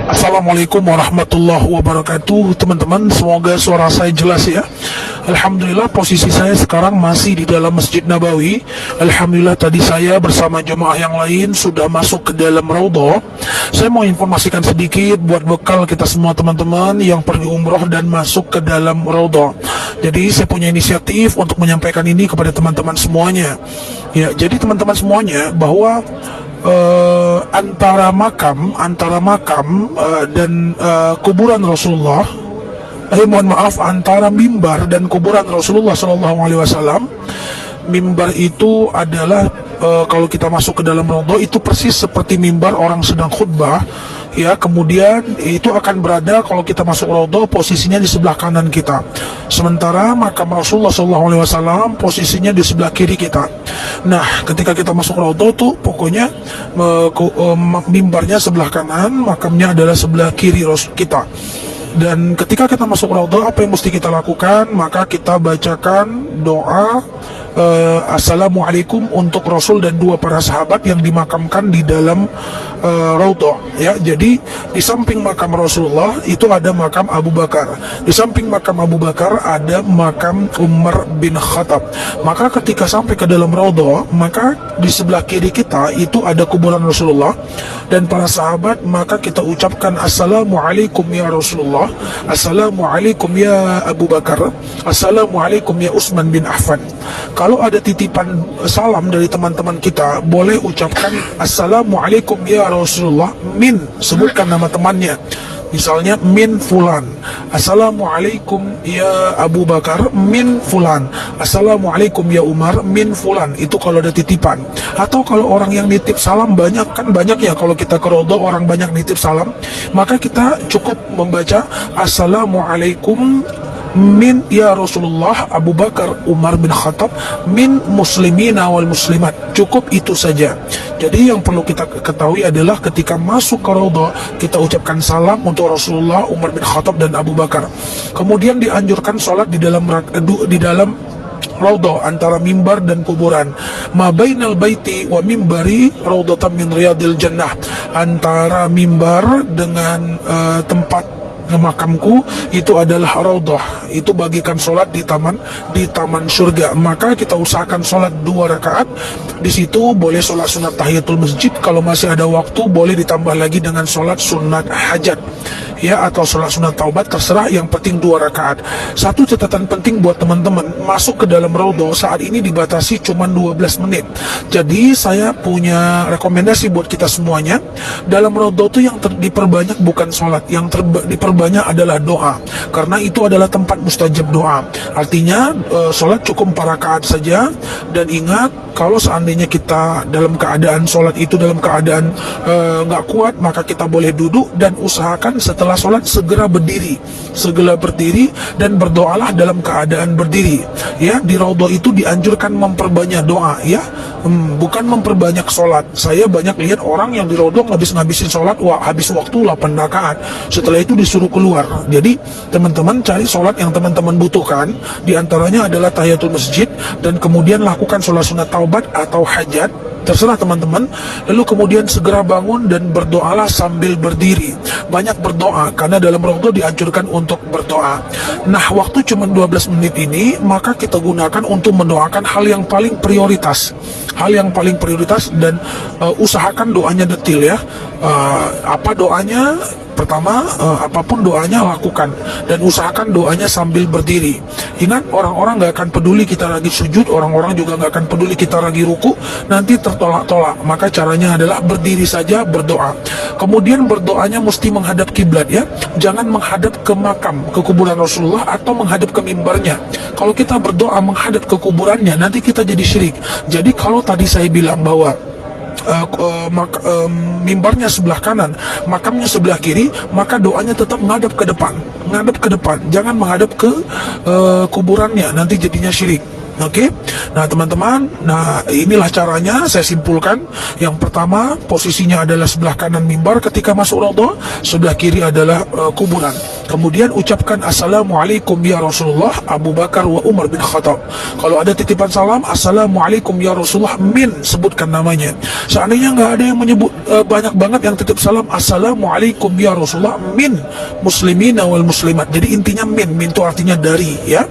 Assalamualaikum warahmatullahi wabarakatuh. Teman-teman, semoga suara saya jelas ya. Alhamdulillah, posisi saya sekarang masih di dalam Masjid Nabawi. Alhamdulillah, tadi saya bersama jemaah yang lain sudah masuk ke dalam Raudhah. Saya mau informasikan sedikit buat bekal kita semua teman-teman yang pergi umroh dan masuk ke dalam Raudhah. Jadi saya punya inisiatif untuk menyampaikan ini kepada teman-teman semuanya. Ya, jadi teman-teman semuanya bahwa antara makam dan kuburan Rasulullah, mohon maaf, antara mimbar dan kuburan Rasulullah SAW, mimbar itu adalah kalau kita masuk ke dalam Raudhah itu persis seperti mimbar orang sedang khutbah ya. Kemudian itu akan berada, kalau kita masuk Raudhah, posisinya di sebelah kanan kita, sementara makam Rasulullah SAW posisinya di sebelah kiri kita. Nah, ketika kita masuk Raudhah tuh pokoknya mimbarnya sebelah kanan, makamnya adalah sebelah kiri kita. Dan ketika kita masuk Raudhah, apa yang mesti kita lakukan? Maka kita bacakan doa Assalamualaikum untuk Rasul dan dua para sahabat yang dimakamkan di dalam Raudhah ya. Jadi di samping makam Rasulullah itu ada makam Abu Bakar, di samping makam Abu Bakar ada makam Umar bin Khattab. Maka ketika sampai ke dalam Raudhah, maka di sebelah kiri kita itu ada kuburan Rasulullah dan para sahabat. Maka kita ucapkan Assalamualaikum ya Rasulullah, Assalamualaikum ya Abu Bakar, Assalamualaikum ya Utsman bin Affan. Kalau ada titipan salam dari teman-teman kita, boleh ucapkan Assalamualaikum ya Rasulullah, min, sebutkan nama temannya. Misalnya min fulan, Assalamualaikum ya Abu Bakar min fulan, Assalamualaikum ya Umar min fulan. Itu kalau ada titipan. Atau kalau orang yang nitip salam banyak, kan banyak ya kalau kita ke Raudhah orang banyak nitip salam, maka kita cukup membaca Assalamualaikum min ya Rasulullah Abu Bakar Umar bin Khattab min muslimina wal muslimat. Cukup itu saja. Jadi yang perlu kita ketahui adalah ketika masuk ke Raudhah, kita ucapkan salam untuk Rasulullah, Umar bin Khattab dan Abu Bakar. Kemudian dianjurkan sholat di dalam Raudhah antara mimbar dan kuburan. Ma bainal baiti wa mimbari raudhatan min riyadil jannah. Antara mimbar dengan tempat makamku itu adalah Raudhah. Itu bagikan sholat di taman surga. Maka kita usahakan sholat 2 rakaat. Di situ boleh sholat sunat tahiyatul masjid. Kalau masih ada waktu boleh ditambah lagi dengan sholat sunat hajat ya, atau sholat sunat taubat, terserah, yang penting 2 rakaat. Satu catatan penting buat teman-teman, masuk ke dalam Raudhah saat ini dibatasi cuma 12 menit. Jadi saya punya rekomendasi buat kita semuanya. Dalam Raudhah itu yang diperbanyak bukan sholat, yang diperbanyak adalah doa, karena itu adalah tempat mustajab doa. Artinya sholat cukup 4 rakaat saja. Dan ingat, kalau seandainya kita dalam keadaan sholat itu dalam keadaan nggak kuat, maka kita boleh duduk dan usahakan setelah sholat segera berdiri dan berdoalah dalam keadaan berdiri ya. Di Raudhah itu dianjurkan memperbanyak doa ya, bukan memperbanyak sholat. Saya banyak lihat orang yang di Raudhah ngabisin sholat, wah habis waktu 8 rakaat, setelah itu disuruh keluar. Jadi teman-teman cari sholat yang teman-teman butuhkan, diantaranya adalah tahiyatul masjid, dan kemudian lakukan sholat sunat taubat atau hajat, terserah teman-teman. Lalu kemudian segera bangun dan berdoalah sambil berdiri. Banyak berdoa, karena dalam Raudhah dianjurkan untuk berdoa. Nah, waktu cuma 12 menit ini, maka kita gunakan untuk mendoakan hal yang paling prioritas. Dan usahakan doanya detil ya. Apa doanya? Pertama, apapun doanya lakukan, dan usahakan doanya sambil berdiri. Ingat, orang-orang gak akan peduli kita lagi sujud, orang-orang juga gak akan peduli kita lagi ruku, nanti tertolak-tolak. Maka caranya adalah berdiri saja, berdoa. Kemudian berdoanya mesti menghadap kiblat ya, jangan menghadap ke makam, ke kuburan Rasulullah, atau menghadap ke mimbarnya. Kalau kita berdoa menghadap ke kuburannya, nanti kita jadi syirik. Jadi kalau tadi saya bilang bahwa mimbarnya sebelah kanan, makamnya sebelah kiri, maka doanya tetap menghadap ke depan, jangan menghadap ke kuburannya, nanti jadinya syirik. Oke. Nah, teman-teman, nah inilah caranya saya simpulkan. Yang pertama, posisinya adalah sebelah kanan mimbar ketika masuk raudhah, sebelah kiri adalah kuburan. Kemudian ucapkan assalamualaikum ya Rasulullah Abu Bakar wa Umar bin Khattab. Kalau ada titipan salam, assalamualaikum ya Rasulullah min, sebutkan namanya. Seandainya nggak ada yang menyebut, banyak banget yang titip salam assalamualaikum ya Rasulullah min muslimina wal muslimat. Jadi intinya min itu artinya dari, ya.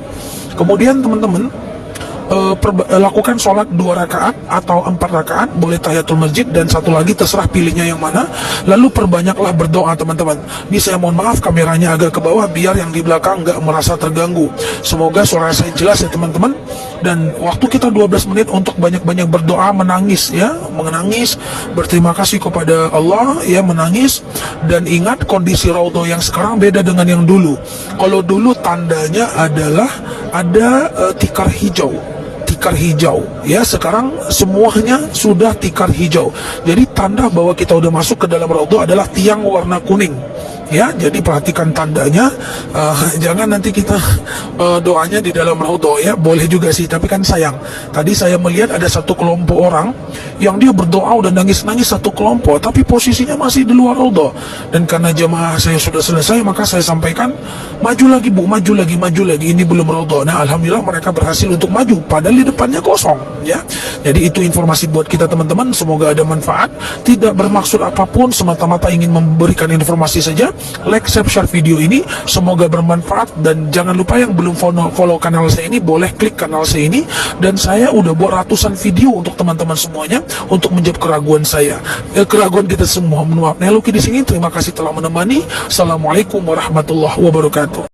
Kemudian teman-teman, lakukan sholat 2 rakaat atau 4 rakaat, boleh tahiyatul masjid, dan satu lagi terserah pilihnya yang mana. Lalu perbanyaklah berdoa, teman-teman. Ini saya mohon maaf kameranya agak ke bawah biar yang di belakang nggak merasa terganggu. Semoga suara saya jelas ya teman-teman. Dan waktu kita 12 menit untuk banyak-banyak berdoa, menangis ya, menangis, berterima kasih kepada Allah ya, menangis. Dan ingat kondisi raudhah yang sekarang beda dengan yang dulu. Kalau dulu tandanya adalah ada tikar hijau ya, sekarang semuanya sudah tikar hijau. Jadi tanda bahwa kita udah masuk ke dalam raudhah adalah tiang warna kuning ya. Jadi perhatikan tandanya, jangan nanti kita doanya di dalam raudhah ya. Boleh juga sih, tapi kan sayang, tadi saya melihat ada satu kelompok orang yang dia berdoa udah nangis-nangis satu kelompok, tapi posisinya masih di luar raudhah. Dan karena jemaah saya sudah selesai, maka saya sampaikan, maju lagi Bu, maju lagi, ini belum raudhah. Nah, alhamdulillah mereka berhasil untuk maju padahal di depannya kosong ya. Jadi itu informasi buat kita teman-teman, semoga ada manfaat, tidak bermaksud apapun, semata-mata ingin memberikan informasi saja. Like, share video ini, semoga bermanfaat. Dan jangan lupa yang belum follow kanal saya ini, boleh klik kanal saya ini. Dan saya udah buat ratusan video untuk teman-teman semuanya, untuk menjawab keraguan saya, keraguan kita semua. Mohon maaf. Neluki di sini, terima kasih telah menemani. Assalamualaikum warahmatullahi wabarakatuh.